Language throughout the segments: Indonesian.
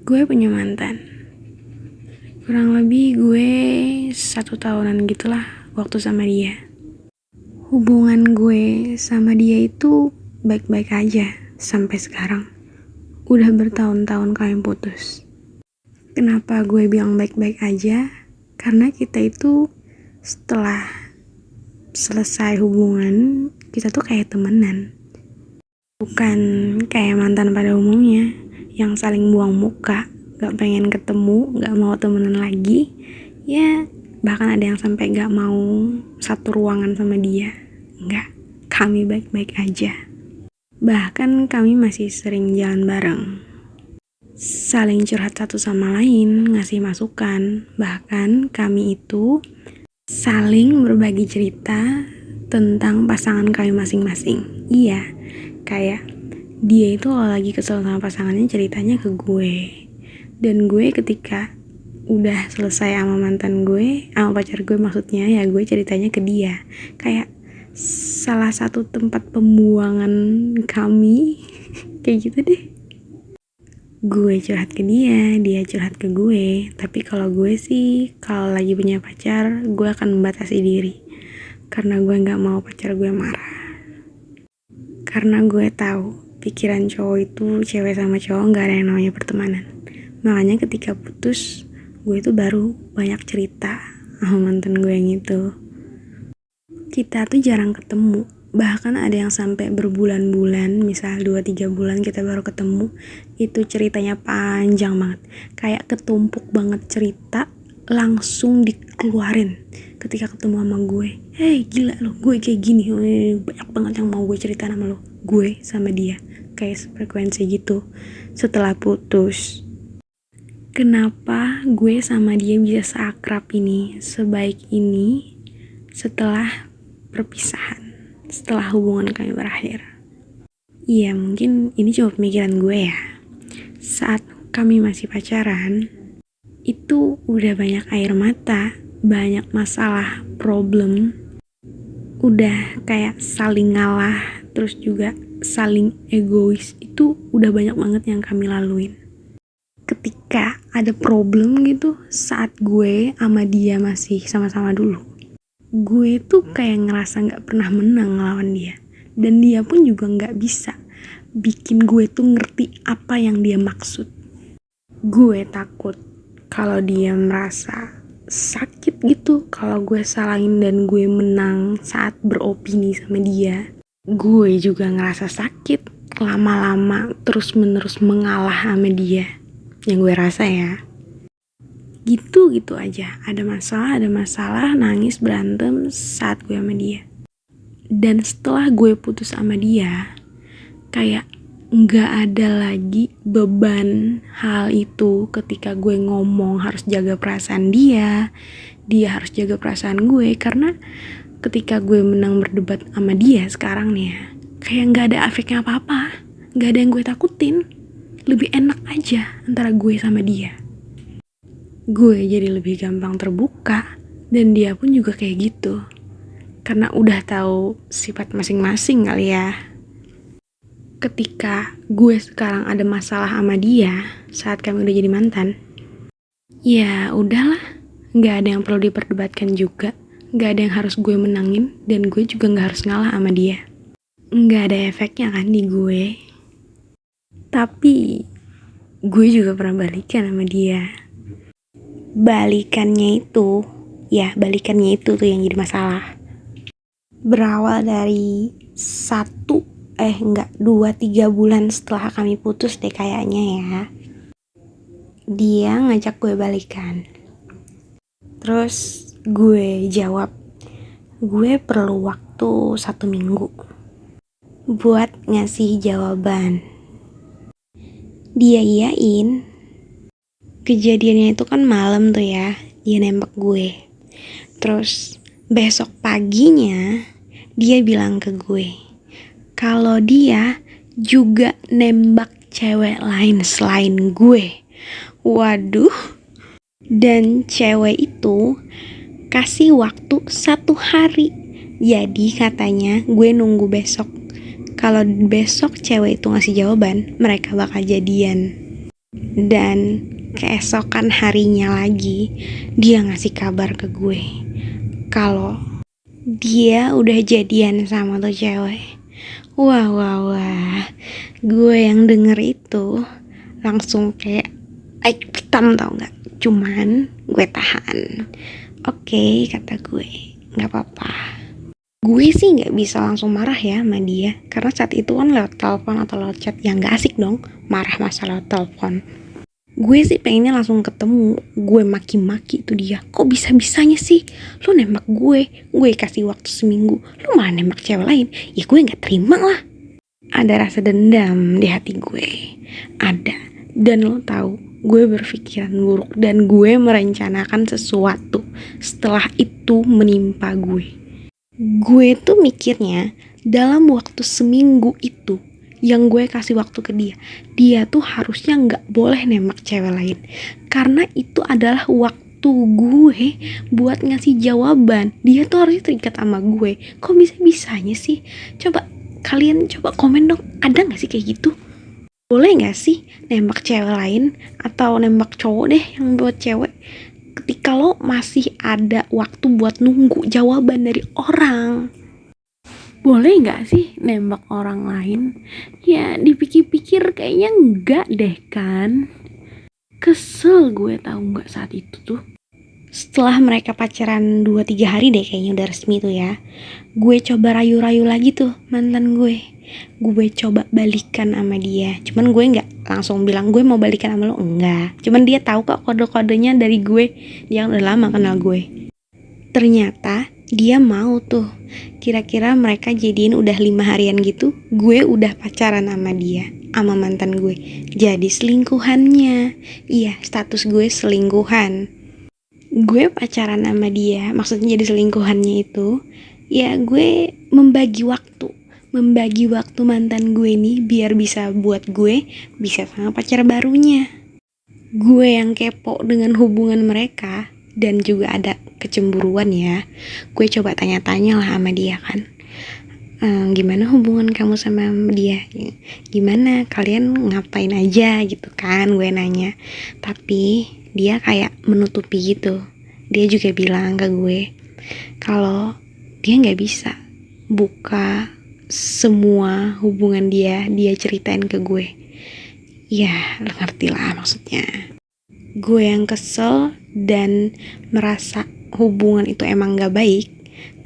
Gue punya mantan. Kurang lebih gue 1 tahunan gitulah waktu sama dia. Hubungan gue sama dia itu baik-baik aja sampai sekarang. Udah bertahun-tahun kami putus. Kenapa gue bilang baik-baik aja? Karena kita itu setelah selesai hubungan, kita tuh kayak temenan. Bukan kayak mantan pada umumnya yang saling buang muka, gak pengen ketemu, gak mau temenan lagi. Ya bahkan ada yang sampai gak mau satu ruangan sama dia. Enggak, kami baik-baik aja. Bahkan kami masih sering jalan bareng, saling curhat satu sama lain, ngasih masukan. Bahkan kami itu saling berbagi cerita tentang pasangan kami masing-masing. Iya, kayak dia itu kalau lagi kesel sama pasangannya ceritanya ke gue. Dan gue ketika udah selesai sama mantan gue, sama pacar gue maksudnya, ya gue ceritanya ke dia. Kayak salah satu tempat pembuangan kami kayak gitu deh. Gue curhat ke dia, dia curhat ke gue. Tapi kalau gue sih, kalau lagi punya pacar, gue akan membatasi diri. Karena gue gak mau pacar gue marah. Karena gue tahu pikiran cowok itu, cewek sama cowok gak ada yang namanya pertemanan. Makanya ketika putus, gue itu baru banyak cerita sama mantan gue yang itu. Kita tuh jarang ketemu. Bahkan ada yang sampai berbulan-bulan, misal 2-3 bulan kita baru ketemu. Itu ceritanya panjang banget, kayak ketumpuk banget cerita, langsung dikeluarin ketika ketemu sama gue. Hey gila lo, gue kayak gini, banyak banget yang mau gue cerita sama lo. Gue sama dia kayak frekuensi gitu. Setelah putus, kenapa gue sama dia bisa seakrab ini, sebaik ini setelah perpisahan, setelah hubungan kami berakhir? Iya, mungkin ini cuma pemikiran gue ya. Saat kami masih pacaran, itu udah banyak air mata, banyak masalah, problem, udah kayak saling ngalah, terus juga saling egois. Itu udah banyak banget yang kami laluin. Ketika ada problem gitu, saat gue sama dia masih sama-sama dulu, gue tuh kayak ngerasa gak pernah menang ngelawan dia. Dan dia pun juga gak bisa bikin gue tuh ngerti apa yang dia maksud. Gue takut kalau dia merasa sakit gitu kalau gue salahin dan gue menang saat beropini sama dia. Gue juga ngerasa sakit lama-lama terus-menerus mengalah sama dia. Yang gue rasa ya, gitu aja, ada masalah, nangis, berantem saat gue sama dia. Dan setelah gue putus sama dia, kayak gak ada lagi beban hal itu. Ketika gue ngomong harus jaga perasaan dia harus jaga perasaan gue. Karena ketika gue menang berdebat sama dia sekarang nih ya, kayak gak ada efeknya apa-apa, gak ada yang gue takutin. Lebih enak aja antara gue sama dia. Gue jadi lebih gampang terbuka, dan dia pun juga kayak gitu. Karena udah tahu sifat masing-masing kali ya. Ketika gue sekarang ada masalah sama dia saat kami udah jadi mantan, ya udahlah, gak ada yang perlu diperdebatkan juga. Gak ada yang harus gue menangin, dan gue juga gak harus ngalah sama dia. Gak ada efeknya kan di gue. Tapi gue juga pernah balikan sama dia. Balikannya itu tuh yang jadi masalah. Berawal dari 2-3 bulan setelah kami putus deh kayaknya ya. Dia ngajak gue balikan. Terus gue jawab, gue perlu waktu 1 minggu buat ngasih jawaban. Dia iyain. Kejadiannya itu kan malam tuh ya, dia nembak gue. Terus besok paginya dia bilang ke gue kalau dia juga nembak cewek lain selain gue. Waduh. Dan cewek itu kasih waktu 1 hari. Jadi katanya gue nunggu besok. Kalau besok cewek itu ngasih jawaban, mereka bakal jadian. Dan keesokan harinya lagi dia ngasih kabar ke gue kalau dia udah jadian sama tuh cewek. Wah wah wah, gue yang denger itu langsung kayak aik pitam, tau gak? Cuman gue tahan. Oke, kata gue, gak apa-apa. Gue sih gak bisa langsung marah ya sama dia, karena saat itu kan lewat telepon atau lewat chat, yang gak asik dong marah masalah telepon. Gue sih pengennya langsung ketemu, gue maki-maki tuh dia. Kok bisa-bisanya sih lu nembak gue kasih waktu seminggu, lu malah nembak cewek lain. Ya gue gak terima lah. Ada rasa dendam di hati gue, ada. Dan lo tahu, gue berpikiran buruk dan gue merencanakan sesuatu setelah itu menimpa gue. Gue tuh mikirnya dalam waktu seminggu itu yang gue kasih waktu ke dia tuh harusnya gak boleh nembak cewek lain, karena itu adalah waktu gue buat ngasih jawaban. Dia tuh harusnya terikat sama gue. Kok bisa-bisanya sih? Kalian coba komen dong, ada gak sih kayak gitu? Boleh gak sih nembak cewek lain atau nembak cowok deh yang buat cewek, ketika lo masih ada waktu buat nunggu jawaban dari orang? Boleh gak sih nembak orang lain? Ya dipikir-pikir kayaknya enggak deh kan. Kesel gue tahu gak saat itu tuh. Setelah mereka pacaran 2-3 hari deh kayaknya udah resmi tuh ya, gue coba rayu-rayu lagi tuh mantan gue. Gue coba balikan sama dia. Cuman gue gak langsung bilang gue mau balikan sama lo, enggak. Cuman dia tahu kok kode-kodenya dari gue. Dia udah lama kenal gue. Ternyata dia mau tuh. Kira-kira mereka jadiin udah 5 harian gitu, gue udah pacaran sama dia, sama mantan gue. Jadi selingkuhannya. Iya, status gue selingkuhan. Gue pacaran sama dia, maksudnya jadi selingkuhannya itu, ya gue membagi waktu mantan gue nih biar bisa buat gue bisa sama pacar barunya. Gue yang kepo dengan hubungan mereka dan juga ada kecemburuan ya. Gue coba tanya-tanya lah sama dia kan, gimana hubungan kamu sama dia, gimana kalian ngapain aja gitu kan, gue nanya. Tapi dia kayak menutupi gitu. Dia juga bilang ke gue kalau dia gak bisa buka semua hubungan dia ceritain ke gue. Ya lo ngerti lah maksudnya. Gue yang kesel dan merasa hubungan itu emang gak baik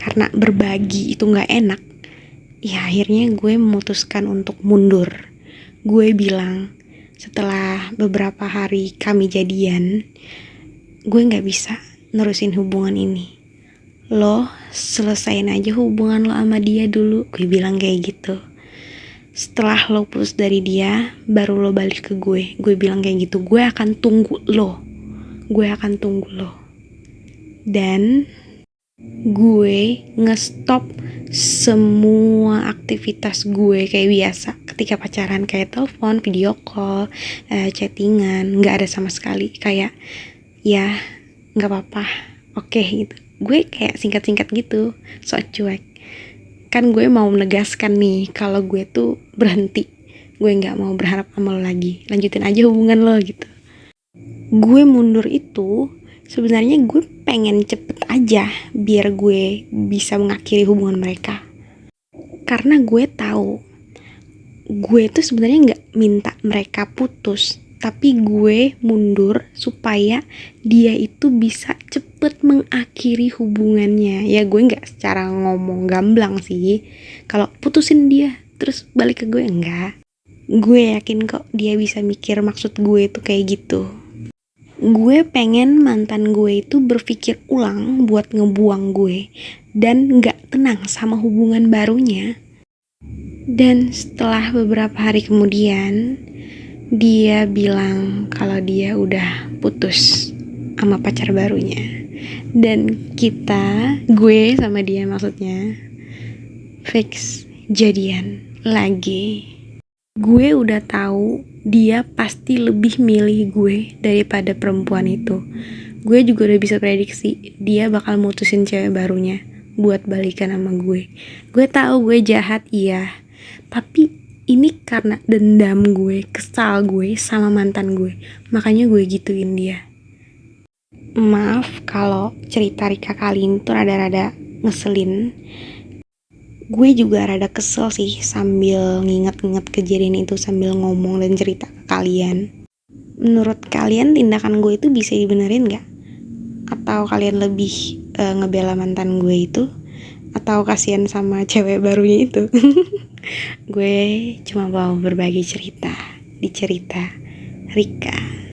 karena berbagi itu gak enak. Ya akhirnya gue memutuskan untuk mundur. Gue bilang setelah beberapa hari kami jadian, gue gak bisa nerusin hubungan ini. Lo selesain aja hubungan lo sama dia dulu, gue bilang kayak gitu. Setelah lo putus dari dia, baru lo balik ke gue. Gue bilang kayak gitu, gue akan tunggu lo. Dan gue ngestop semua aktivitas gue kayak biasa ketika pacaran, kayak telepon, video call, chattingan, gak ada sama sekali. Kayak ya gak apa-apa, oke gitu. Gue kayak singkat-singkat gitu, so cuek. Kan gue mau menegaskan nih kalau gue tuh berhenti, gue gak mau berharap sama lo lagi, lanjutin aja hubungan lo gitu. Gue mundur itu sebenarnya gue pengen cepet aja biar gue bisa mengakhiri hubungan mereka, karena gue tahu gue tuh sebenarnya gak minta mereka putus, tapi gue mundur supaya dia itu bisa cepet mengakhiri hubungannya. Ya gue gak secara ngomong gamblang sih kalau putusin dia terus balik ke gue, enggak. Gue yakin kok dia bisa mikir maksud gue tuh kayak gitu. Gue pengen mantan gue itu berpikir ulang buat ngebuang gue dan gak tenang sama hubungan barunya. Dan setelah beberapa hari kemudian, dia bilang kalau dia udah putus sama pacar barunya. Dan gue sama dia maksudnya, fix jadian lagi. Gue udah tahu dia pasti lebih milih gue daripada perempuan itu. Gue juga udah bisa prediksi dia bakal mutusin cewek barunya buat balikan sama gue. Gue tahu gue jahat, iya. Tapi Ini karena dendam gue, kesal gue sama mantan gue, makanya gue gituin dia. Maaf kalau cerita Rika kali ini tuh rada-rada ngeselin. Gue juga rada kesel sih sambil nginget-nginget kejadian itu, sambil ngomong dan cerita ke kalian. Menurut kalian tindakan gue itu bisa dibenerin gak? Atau kalian lebih ngebela mantan gue itu? Atau kasihan sama cewek barunya itu? Gue cuma mau berbagi cerita di cerita Rika.